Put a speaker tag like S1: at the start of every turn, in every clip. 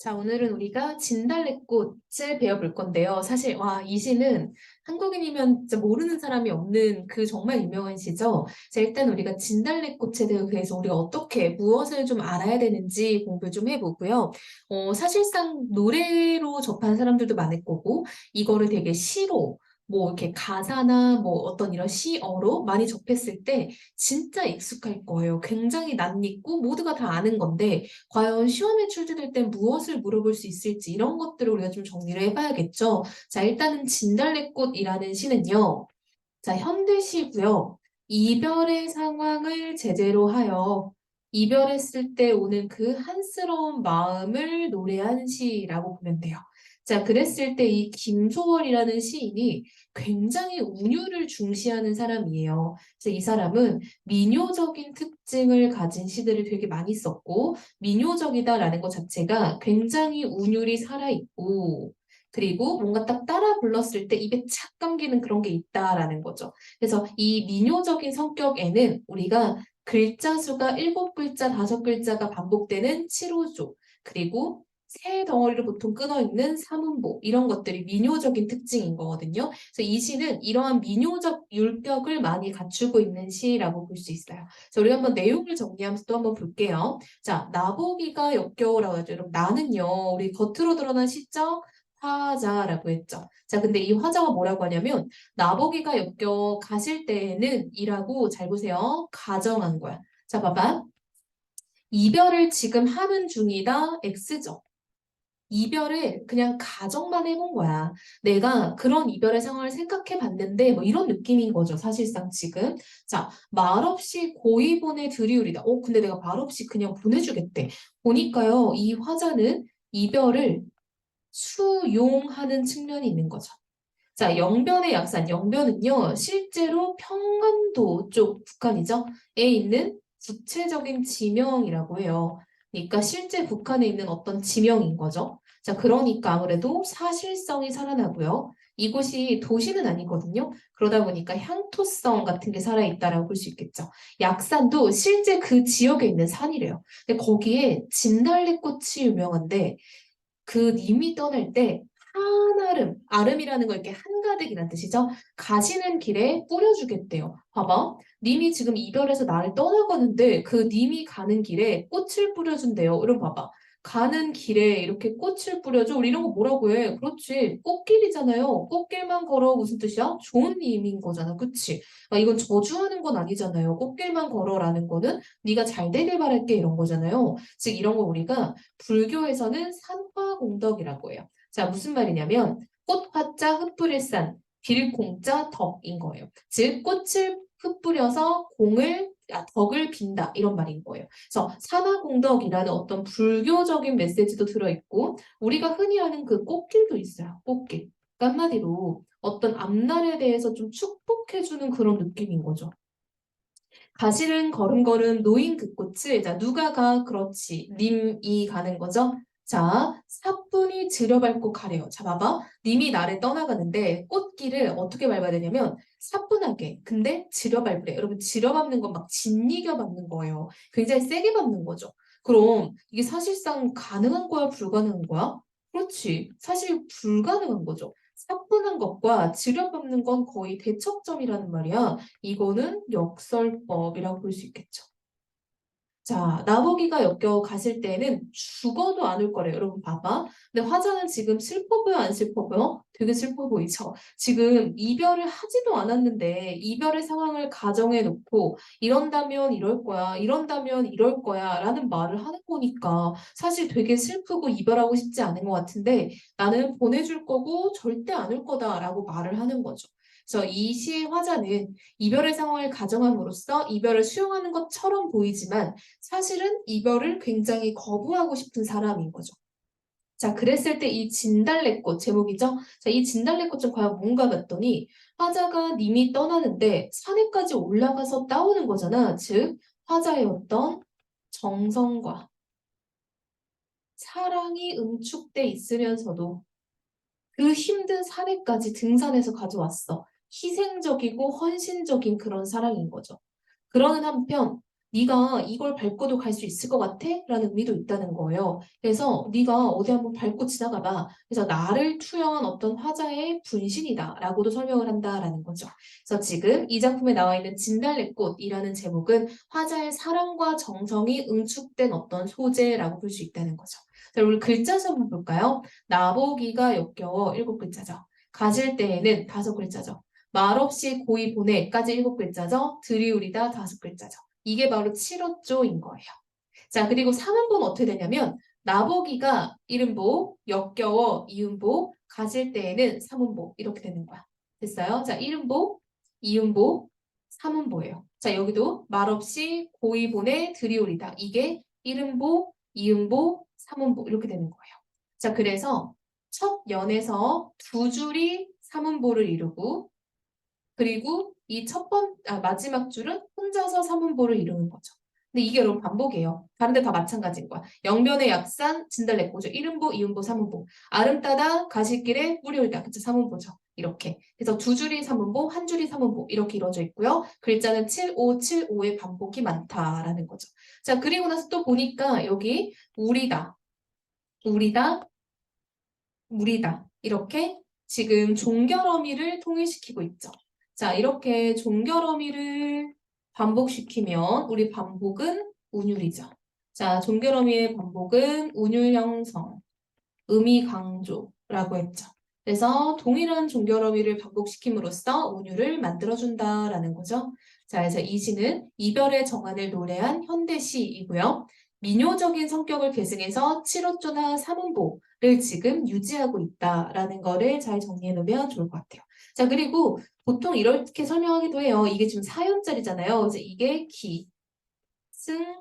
S1: 자, 오늘은 우리가 진달래꽃을 배워볼 건데요. 사실, 이 시는 한국인이면 진짜 모르는 사람이 없는 그 정말 유명한 시죠. 자, 일단 우리가 진달래꽃에 대해서 우리가 어떻게, 무엇을 좀 알아야 되는지 공부 좀 해보고요. 사실상 노래로 접한 사람들도 많을 거고, 이거를 되게 시로, 뭐 이렇게 가사나 뭐 어떤 이런 시어로 많이 접했을 때 진짜 익숙할 거예요. 굉장히 낯익고 모두가 다 아는 건데, 과연 시험에 출제될 땐 무엇을 물어볼 수 있을지 이런 것들을 우리가 좀 정리를 해봐야겠죠. 자, 일단은 진달래꽃이라는 시는요. 자, 현대시고요. 이별의 상황을 제재로 하여 이별했을 때 오는 그 한스러운 마음을 노래한 시라고 보면 돼요. 자, 그랬을 때 이 김소월이라는 시인이 굉장히 운율을 중시하는 사람이에요. 그래서 이 사람은 민요적인 특징을 가진 시들을 되게 많이 썼고, 민요적이다라는 것 자체가 굉장히 운율이 살아있고, 그리고 뭔가 딱 따라 불렀을 때 입에 착 감기는 그런 게 있다라는 거죠. 그래서 이 민요적인 성격에는 우리가 글자 수가 7글자, 5글자가 반복되는 7호조, 그리고 세 덩어리를 보통 끊어 있는 삼음보, 이런 것들이 민요적인 특징인 거거든요. 그래서 이 시는 이러한 민요적 율격을 많이 갖추고 있는 시라고 볼 수 있어요. 자, 우리 한번 내용을 정리하면서 또 한번 볼게요. 자, 나보기가 역겨우라고 하죠. 여러분, 나는요, 우리 겉으로 드러난 시적 화자라고 했죠. 자, 근데 이 화자가 뭐라고 하냐면, 나보기가 역겨 가실 때에는 이라고 잘 보세요. 가정한 거야. 자, 봐봐. 이별을 지금 하는 중이다. X죠. 이별을 그냥 가정만 해본 거야. 내가 그런 이별의 상황을 생각해 봤는데, 뭐 이런 느낌인 거죠. 사실상 지금. 자, 말없이 고이 보내 드리우리다. 근데 내가 말없이 그냥 보내주겠대. 보니까요, 이 화자는 이별을 수용하는 측면이 있는 거죠. 자, 영변의 약산. 영변은요, 실제로 평안도 쪽 북한이죠. 에 있는 구체적인 지명이라고 해요. 그러니까 실제 북한에 있는 어떤 지명인 거죠. 자, 그러니까 아무래도 사실성이 살아나고요. 이곳이 도시는 아니거든요. 그러다 보니까 향토성 같은 게 살아있다라고 볼 수 있겠죠. 약산도 실제 그 지역에 있는 산이래요. 근데 거기에 진달래꽃이 유명한데 그 님이 떠날 때 한아름, 아름이라는 거 이렇게 한가득이란 뜻이죠. 가시는 길에 뿌려주겠대요. 봐봐. 님이 지금 이별해서 나를 떠나가는데 그 님이 가는 길에 꽃을 뿌려준대요. 이런 봐봐. 가는 길에 이렇게 꽃을 뿌려줘. 우리 이런 거 뭐라고 해? 그렇지. 꽃길이잖아요. 꽃길만 걸어 무슨 뜻이야? 좋은 님인 거잖아. 그치? 이건 저주하는 건 아니잖아요. 꽃길만 걸어라는 거는 네가 잘 되길 바랄게 이런 거잖아요. 즉 이런 거 우리가 불교에서는 산화공덕이라고 해요. 자, 무슨 말이냐면 꽃화자 흩뿌릴산 빌공자 덕인 거예요. 즉 꽃을 흩뿌려서 덕을 빈다 이런 말인 거예요. 그래서 산화공덕이라는 어떤 불교적인 메시지도 들어있고 우리가 흔히 아는 그 꽃길도 있어요. 꽃길. 그러니까 한마디로 어떤 앞날에 대해서 좀 축복해주는 그런 느낌인 거죠. 가시는 걸음걸음 노인 그 꽃을 자 누가 가 그렇지 님이 가는 거죠. 자 사뿐히 들여밟고 가래요. 자 봐봐 님이 나를 떠나가는데 꽃길을 어떻게 밟아야 되냐면 사뿐하게 근데 들여밟으래. 여러분 들여밟는 건 막 짓이겨 밟는 거예요. 굉장히 세게 밟는 거죠. 그럼 이게 사실상 가능한 거야 불가능한 거야? 그렇지 사실 불가능한 거죠. 사뿐한 것과 지려밟는 건 거의 대척점이라는 말이야. 이거는 역설법이라고 볼 수 있겠죠. 자, 나보기가 역겨워 가실 때는 죽어도 안 올 거래요. 여러분 봐봐. 근데 화자는 지금 슬퍼 보여, 안 슬퍼 보여? 되게 슬퍼 보이죠? 지금 이별을 하지도 않았는데 이별의 상황을 가정해 놓고 이런다면 이럴 거야, 이런다면 이럴 거야 라는 말을 하는 거니까 사실 되게 슬프고 이별하고 싶지 않은 것 같은데 나는 보내줄 거고 절대 안 올 거다라고 말을 하는 거죠. 그래서 이 시의 화자는 이별의 상황을 가정함으로써 이별을 수용하는 것처럼 보이지만 사실은 이별을 굉장히 거부하고 싶은 사람인 거죠. 자, 그랬을 때 이 진달래꽃 제목이죠. 자, 이 진달래꽃은 과연 뭔가 봤더니 화자가 님이 떠나는데 산에까지 올라가서 따오는 거잖아. 즉 화자의 어떤 정성과 사랑이 응축돼 있으면서도 그 힘든 산에까지 등산해서 가져왔어. 희생적이고 헌신적인 그런 사랑인 거죠. 그러는 한편 네가 이걸 밟고도 갈 수 있을 것 같아? 라는 의미도 있다는 거예요. 그래서 네가 어디 한번 밟고 지나가 봐. 그래서 나를 투영한 어떤 화자의 분신이다 라고도 설명을 한다라는 거죠. 그래서 지금 이 작품에 나와 있는 진달래꽃이라는 제목은 화자의 사랑과 정성이 응축된 어떤 소재라고 볼 수 있다는 거죠. 자, 우리 글자 수 한번 볼까요? 나보기가 역겨워 7글자죠. 가질 때에는 5글자죠. 말없이 고이 보내까지 7글자죠. 들이우리다 5글자죠. 이게 바로 7호조인 거예요. 자, 그리고 3음보는 어떻게 되냐면 나보기가 1음보, 역겨워 2음보, 가질 때에는 3음보 이렇게 되는 거야. 됐어요? 자, 1음보, 2음보, 3음보예요. 자, 여기도 말없이 고이 보내 들이오리다. 이게 1음보, 2음보, 3음보 이렇게 되는 거예요. 자, 그래서 첫 연에서 두 줄이 3음보를 이루고 그리고 이 마지막 줄은 혼자서 삼음보를 이루는 거죠. 근데 이게 여러분 반복이에요. 다른 데 다 마찬가지인 거야. 영변의 약산, 진달래꽃죠. 1음보, 2음보, 3음보. 아름따다, 가시길에 뿌리 올다. 그쵸? 3음보죠. 이렇게. 그래서 두 줄이 3음보, 한 줄이 3음보. 이렇게 이루어져 있고요. 글자는 7, 5, 7, 5의 반복이 많다라는 거죠. 자, 그리고 나서 또 보니까 여기 우리다, 우리다, 우리다. 이렇게 지금 종결어미를 통일시키고 있죠. 자, 이렇게 종결어미를 반복시키면 우리 반복은 운율이죠. 자, 종결어미의 반복은 운율 형성, 의미 강조라고 했죠. 그래서 동일한 종결어미를 반복시킴으로써 운율을 만들어준다라는 거죠. 자, 그래서 이 시는 이별의 정한을 노래한 현대시이고요. 민요적인 성격을 계승해서 7호조나 3음보를 지금 유지하고 있다라는 거를 잘 정리해 놓으면 좋을 것 같아요. 자, 그리고 보통 이렇게 설명하기도 해요. 이게 지금 4연짜리잖아요. 그래서 이게 기, 승,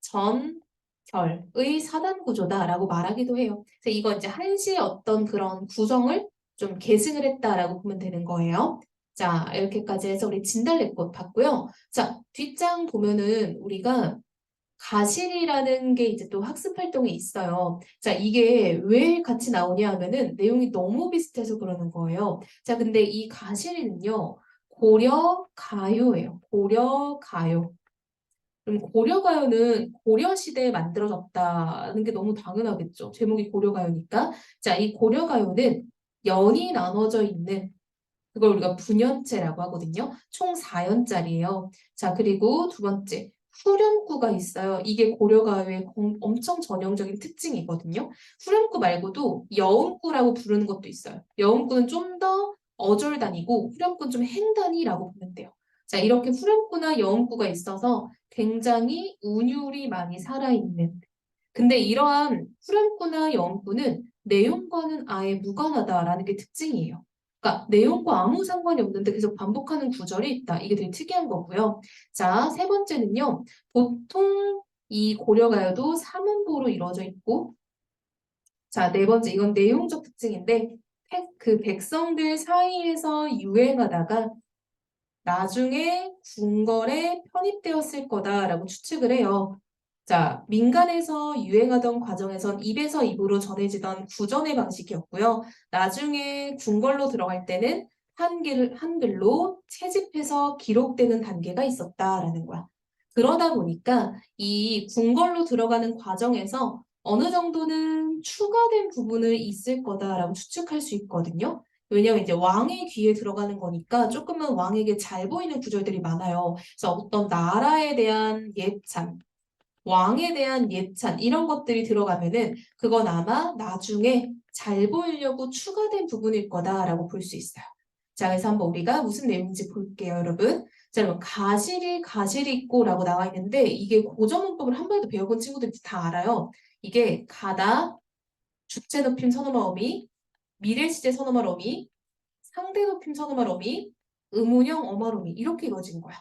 S1: 전, 결의 사단 구조다라고 말하기도 해요. 그래서 이거 이제 한시의 어떤 그런 구성을 좀 계승을 했다라고 보면 되는 거예요. 자, 이렇게까지 해서 우리 진달래꽃 봤고요. 자, 뒷장 보면은 우리가 가실이라는 게 이제 또 학습 활동이 있어요. 자, 이게 왜 같이 나오냐 하면은 내용이 너무 비슷해서 그러는 거예요. 자, 근데 이 가실이는요, 고려 가요예요. 고려 가요. 그럼 고려가요는 고려시대에 만들어졌다는 게 너무 당연하겠죠. 제목이 고려가요니까. 자, 이 고려가요는 연이 나눠져 있는 그걸 우리가 분연체라고 하거든요. 총 4연짜리예요. 자, 그리고 두 번째, 후렴구가 있어요. 이게 고려가요의 엄청 전형적인 특징이거든요. 후렴구 말고도 여음구라고 부르는 것도 있어요. 여음구는 좀 더 어절단이고 후렴구는 좀 행단이라고 보면 돼요. 자, 이렇게 후렴구나 여음구가 있어서 굉장히 운율이 많이 살아있는 근데 이러한 후렴구나 여음구는 내용과는 아예 무관하다라는 게 특징이에요. 그러니까 내용과 아무 상관이 없는데 계속 반복하는 구절이 있다. 이게 되게 특이한 거고요. 자, 세 번째는요. 보통 이 고려가요도 3음보로 이루어져 있고 자, 네 번째 이건 내용적 특징인데 그 백성들 사이에서 유행하다가 나중에 궁궐에 편입되었을 거다라고 추측을 해요. 자, 민간에서 유행하던 과정에선 입에서 입으로 전해지던 구전의 방식이었고요. 나중에 궁궐로 들어갈 때는 한글로 채집해서 기록되는 단계가 있었다라는 거야. 그러다 보니까 이 궁궐로 들어가는 과정에서 어느 정도는 추가된 부분을 있을 거다라고 추측할 수 있거든요. 왜냐면 이제 왕의 귀에 들어가는 거니까 조금은 왕에게 잘 보이는 구절들이 많아요. 그래서 어떤 나라에 대한 예찬, 왕에 대한 예찬 이런 것들이 들어가면은 그건 아마 나중에 잘 보이려고 추가된 부분일 거다라고 볼 수 있어요. 자, 그래서 한번 우리가 무슨 내용인지 볼게요, 여러분. 자, 여러분 가실이 있고라고 나와 있는데 이게 고전문법을 한 번도 배워본 친구들이 다 알아요. 이게 가다, 주체 높임 선어말 어미, 미래시제 선어말 어미, 상대 높임 선어말 어미, 의문형 어말 어미 이렇게 이루어진 거야.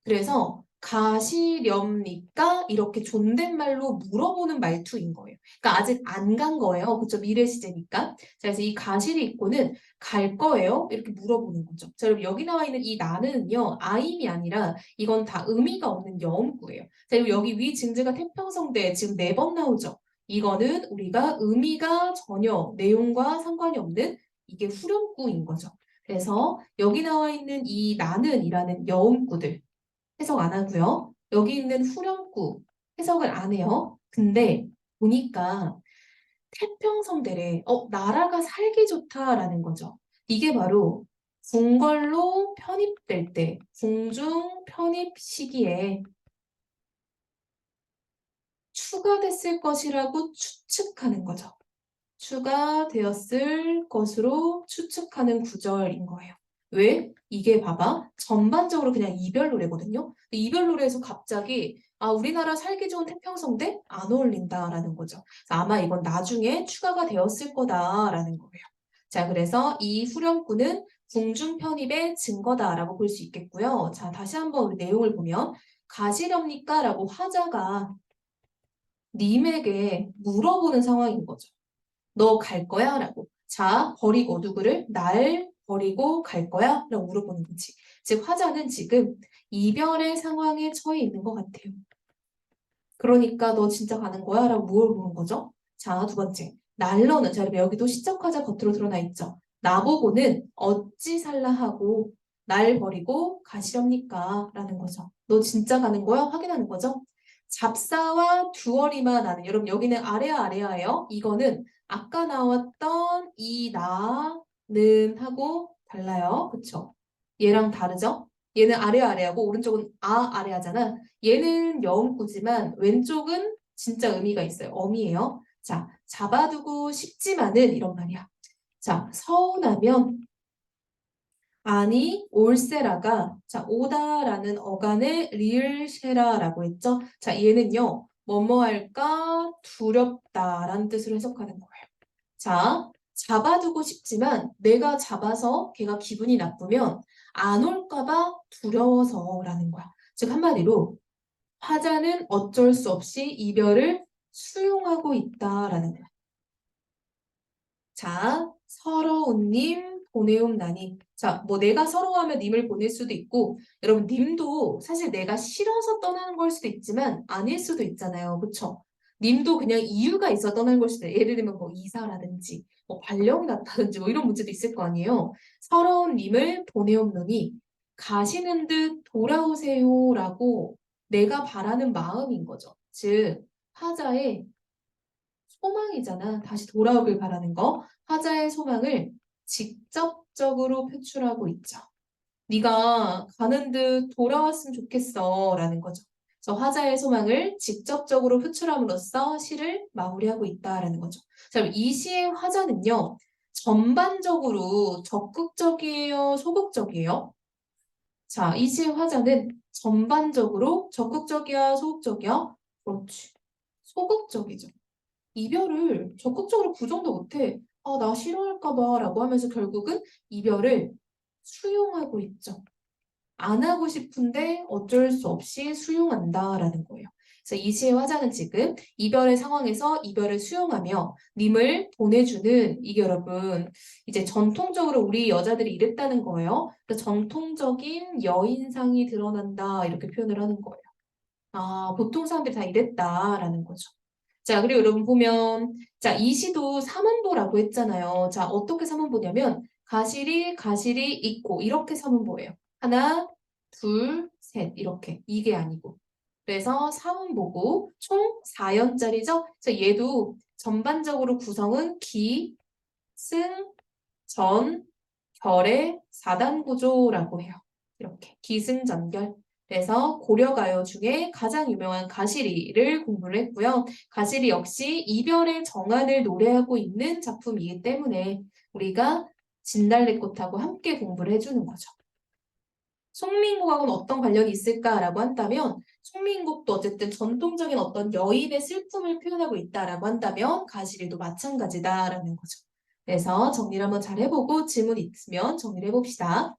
S1: 그래서 가시렵니까? 이렇게 존댓말로 물어보는 말투인 거예요. 그러니까 아직 안 간 거예요. 그쵸? 미래 시제니까. 자, 그래서 이 가실이 있고는 갈 거예요? 이렇게 물어보는 거죠. 자, 여러분 여기 나와 있는 이 나는요. 아임이 아니라 이건 다 의미가 없는 여음구예요. 자, 그리고 여기 위 증제가 태평성대 지금 4번 나오죠. 이거는 우리가 의미가 전혀 내용과 상관이 없는 이게 후렴구인 거죠. 그래서 여기 나와 있는 이 나는이라는 여음구들 해석 안 하고요. 여기 있는 후렴구 해석을 안 해요. 근데 보니까 태평성대래. 나라가 살기 좋다라는 거죠. 이게 바로 궁궐로 편입될 때, 궁중 편입 시기에 추가됐을 것이라고 추측하는 거죠. 추가되었을 것으로 추측하는 구절인 거예요. 왜? 이게 봐봐. 전반적으로 그냥 이별 노래거든요. 이별 노래에서 갑자기 우리나라 살기 좋은 태평성대 안 어울린다라는 거죠. 그래서 아마 이건 나중에 추가가 되었을 거다라는 거예요. 자, 그래서 이 후렴구는 궁중 편입의 증거다라고 볼 수 있겠고요. 자, 다시 한번 우리 내용을 보면 가시렵니까? 라고 화자가 님에게 물어보는 상황인 거죠. 너 갈 거야? 라고. 자, 버리고 누구를? 날 버리고 갈 거야? 라고 물어보는 거지. 즉, 화자는 지금 이별의 상황에 처해 있는 것 같아요. 그러니까 너 진짜 가는 거야? 라고 물어보는 거죠. 자, 두 번째. 날로는, 자, 여기도 시적화자 겉으로 드러나 있죠. 나보고는 어찌 살라 하고 날 버리고 가시렵니까? 라는 거죠. 너 진짜 가는 거야? 확인하는 거죠. 잡사와 두어리만 나는, 여러분 여기는 아래아 아래아예요. 이거는 아까 나왔던 이 나는 하고 달라요. 그쵸? 얘랑 다르죠? 얘는 아래아 아래하고 오른쪽은 아래하잖아. 얘는 여음구지만 왼쪽은 진짜 의미가 있어요. 어미예요. 자, 잡아두고 싶지만은 이런 말이야. 자, 서운하면 아니 올세라가 자 오다라는 어간의 리을세라라고 했죠. 자, 얘는요. 뭐뭐 할까 두렵다라는 뜻으로 해석하는 거예요. 자, 잡아두고 싶지만 내가 잡아서 걔가 기분이 나쁘면 안 올까 봐 두려워서라는 거야. 즉 한마디로 화자는 어쩔 수 없이 이별을 수용하고 있다라는 거야. 자, 서러운 님, 보내움 나니. 자, 뭐 내가 서러워하면 님을 보낼 수도 있고, 여러분, 님도 사실 내가 싫어서 떠나는 걸 수도 있지만 아닐 수도 있잖아요. 그쵸? 님도 그냥 이유가 있어 떠나는 걸 수도 있어요. 예를 들면 뭐 이사라든지, 뭐 발령이 났다든지 뭐 이런 문제도 있을 거 아니에요. 서러운 님을 보내옵노니 가시는 듯 돌아오세요라고 내가 바라는 마음인 거죠. 즉, 화자의 소망이잖아. 다시 돌아오길 바라는 거. 화자의 소망을 직접적으로 표출하고 있죠. 네가 가는 듯 돌아왔으면 좋겠어 라는 거죠. 그래서 화자의 소망을 직접적으로 표출함으로써 시를 마무리하고 있다라는 거죠. 자, 그럼 이 시의 화자는요. 전반적으로 적극적이에요? 소극적이에요? 자, 이 시의 화자는 전반적으로 적극적이야? 소극적이야? 그렇지. 소극적이죠. 이별을 적극적으로 부정도 못해. 나 싫어할까 봐 라고 하면서 결국은 이별을 수용하고 있죠. 안 하고 싶은데 어쩔 수 없이 수용한다라는 거예요. 그래서 이 시의 화자는 지금 이별의 상황에서 이별을 수용하며 님을 보내주는 이게 여러분 이제 전통적으로 우리 여자들이 이랬다는 거예요. 그래서 전통적인 여인상이 드러난다 이렇게 표현을 하는 거예요. 보통 사람들이 다 이랬다라는 거죠. 자, 그리고 여러분 보면, 자, 이 시도 삼음보라고 했잖아요. 자, 어떻게 삼음보냐면, 가실이 있고, 이렇게 삼음보예요. 하나, 둘, 셋, 이렇게. 이게 아니고. 그래서 삼음보고, 총 4연짜리죠? 그래서 얘도 전반적으로 구성은 기, 승, 전, 결의 4단 구조라고 해요. 이렇게. 기승전결. 그래서 고려가요 중에 가장 유명한 가시리를 공부를 했고요. 가시리 역시 이별의 정안을 노래하고 있는 작품이기 때문에 우리가 진달래꽃하고 함께 공부를 해주는 거죠. 송민곡하고는 어떤 관련이 있을까라고 한다면 송민곡도 어쨌든 전통적인 어떤 여인의 슬픔을 표현하고 있다라고 한다면 가시리도 마찬가지다라는 거죠. 그래서 정리를 한번 잘 해보고 질문 있으면 정리를 해봅시다.